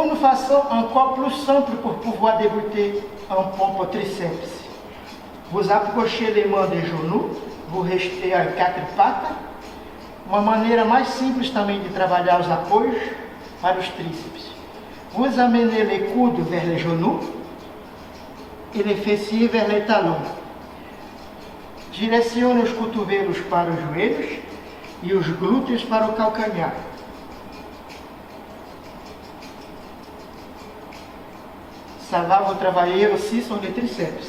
Une façon encore plus simple pour pouvoir débuter en pompe au triceps. Vous approchez les mains des genoux, vous restez em 4 patas. Uma maneira mais simples também de trabalhar os apoios para os tríceps. Vous amenez les coudes vers les genoux e les fessiers vers les talons. Direcione os cotovelos para os joelhos e os glúteos para o calcanhar. Ça va vous travailler aussi sur les triceps.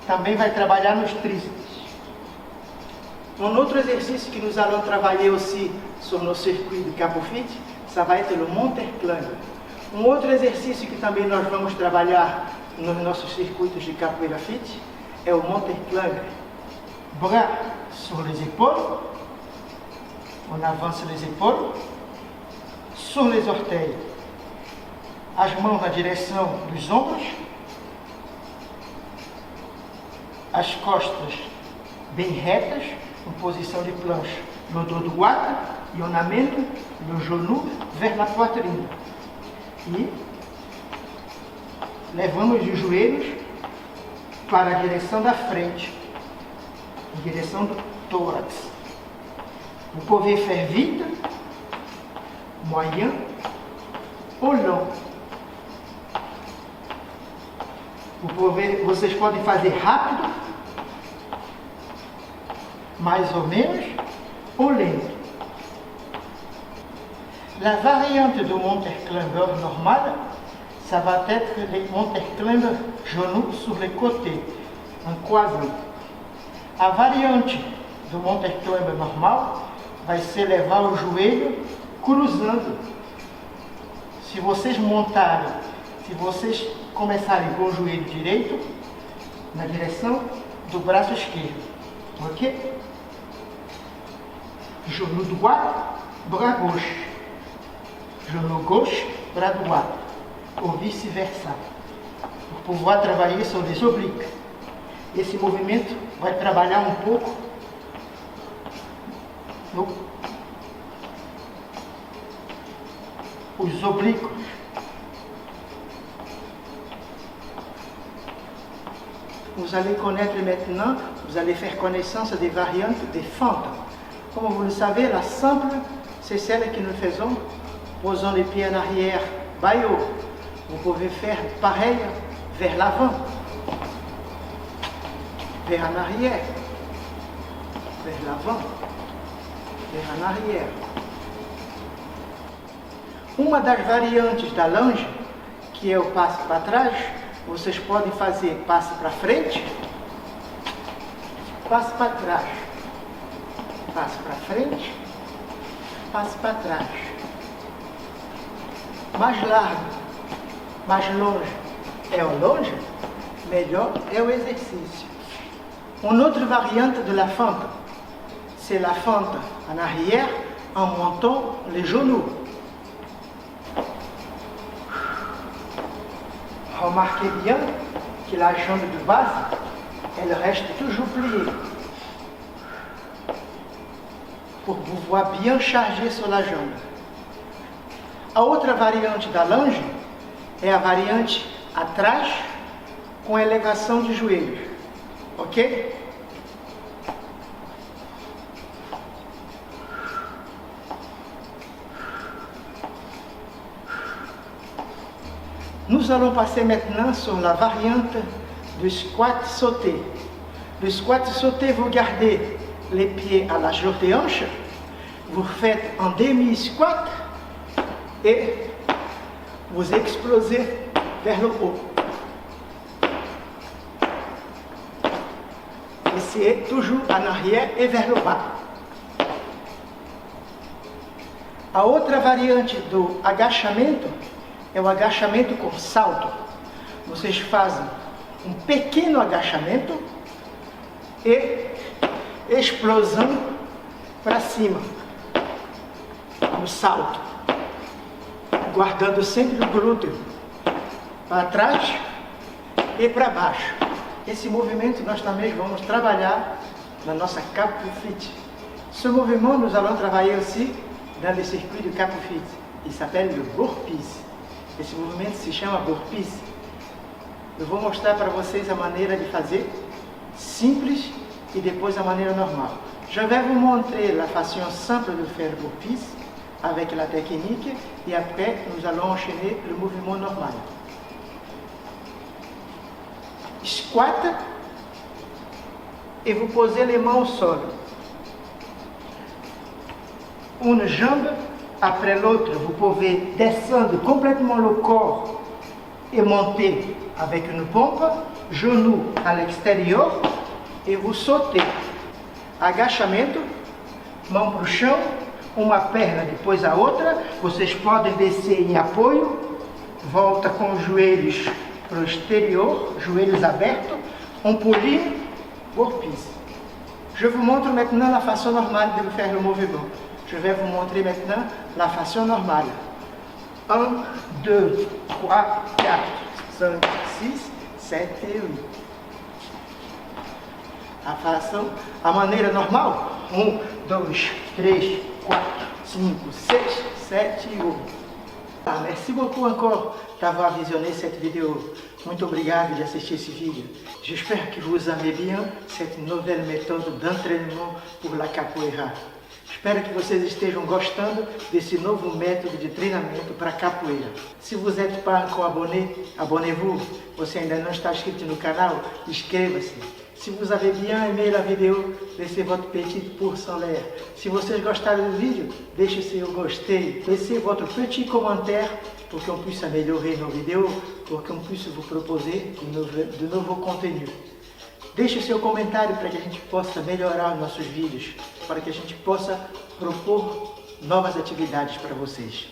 Também vai trabalhar nos tríceps. Um outro exercício que nous allons travailler aussi sur nos circuits de Capofit, ça va être le Monterclangue. Um outro exercício que também nós vamos trabalhar nos nossos circuitos de Capoeira Fit é o Monterclangue. Bras sur les épaules, on avance les épaules, sur les orteils, as mãos na direção dos ombros, as costas bem retas, em posição de planche, le dos droit e on amène le genou vers la poitrine. E levamos os joelhos para a direção da frente, em direção do tórax. Vous pouvez faire vite, moyen ou long. Vocês podem fazer rápido, mais ou menos, ou lento. La variante do Monterclangue normal, ça va être le Monterclangue genou sur les côtés, en croisant. A variante do Monterclangue normal vai ser levar o joelho cruzando. Se vocês montarem, se vocês começarem com o joelho direito, na direção do braço esquerdo, ok? Genou droit, bras gauche. Genou gauche, bras droit. Ou vice-versa. Pour pouvoir travailler sur les obliques. Esse movimento vai trabalhar um pouco os oblíquos. Vous allez connaître maintenant, vous allez faire connaissance des variantes des fentes. Comme vous le savez, la simple, c'est celle que nous faisons. Posons les pieds en arrière, bas et haut. Vous pouvez faire pareil vers l'avant, vers en arrière, vers l'avant, vers en arrière. Uma das variantes da lunge, que é o passo para trás, vocês podem fazer passo para frente, passo para trás, passo para frente, passo para trás. Mais largo, mais longe é o longe, melhor é o exercício. Une autre variante de la fente, c'est la fente en arrière en montant les genoux. Remarquez bien que la jambe de base, elle reste toujours pliée pour pouvoir bien charger sur la jambe. A outra variante da lunge é a variante atrás com elevação de joelhos, ok? Nous allons passer maintenant sur la variante du squat sauté. Le squat sauté, vous gardez les pieds à la largeur des hanches, vous faites un demi-squat et vous explosez vers le haut. Et c'est toujours en arrière et vers le bas. A outra variante do agachamento é o agachamento com salto. Vocês fazem um pequeno agachamento e explosão para cima, no salto, guardando sempre o glúteo para trás e para baixo. Esse movimento nós também vamos trabalhar na nossa Capofit. Ce mouvement, nous allons travailler aussi dans le circuit de Capofit. Il s'appelle le burpees. Esse movimento se chama burpees. Eu vou mostrar para vocês a maneira de fazer, simples, et depois a maneira normale. Je vais vous montrer la façon simple de faire burpees avec la technique et après nous allons enchaîner le mouvement normal. Squat et vous posez les mains au sol. Une jambe après l'autre, vous pouvez descendre complètement le corps et monter avec une pompe, genou à l'extérieur e vous sautez. Agachamento, mão para o chão, uma perna depois a outra, vocês podem descer em apoio, volta com os joelhos para o exterior, joelhos abertos, um pulinho, burpees. Je vous montre maintenant la façon normale de faire le mouvement. Je vais vous montrer maintenant la façon normale. 1, 2, 3, 4, 5, 6, 7 e 8. A maneira normal, 1, 2, 3, 4, 5, 6, 7 e 8. Merci beaucoup encore d'avoir visionné cette vidéo. Muito obrigado de assistir esse vídeo. J'espère que vous aimez bien cette nouvelle méthode d'entraînement pour la capoeira. Espero que vocês estejam gostando desse novo método de treinamento para capoeira. Se vous n'êtes pas encore abonné, abonnez-vous. Você ainda não está inscrito no canal? Inscreva-se. Se vous avez bien aimé la vidéo, laissez votre petit pouce en l'air. Se vocês gostaram do vídeo, deixe seu gostei. Laissez votre petit commentaire pour qu'on puisse améliorer nos vidéos, pour qu'on puisse vous proposer de nouveaux contenus. Deixe seu comentário para que a gente possa melhorar os nossos vídeos, para que a gente possa propor novas atividades para vocês.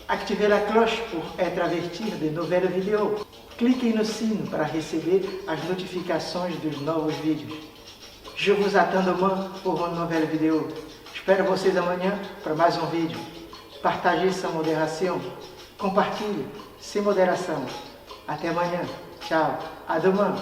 Activez la cloche pour être averti de nouvelles vidéos. Cliquem no sino para receber as notificações dos novos vídeos. Je vous attends demain pour une nouvelle vidéo. Espero vocês amanhã para mais um vídeo. Partagez sans modération. Compartilhe sem moderação. Até amanhã. Tchau. A demain.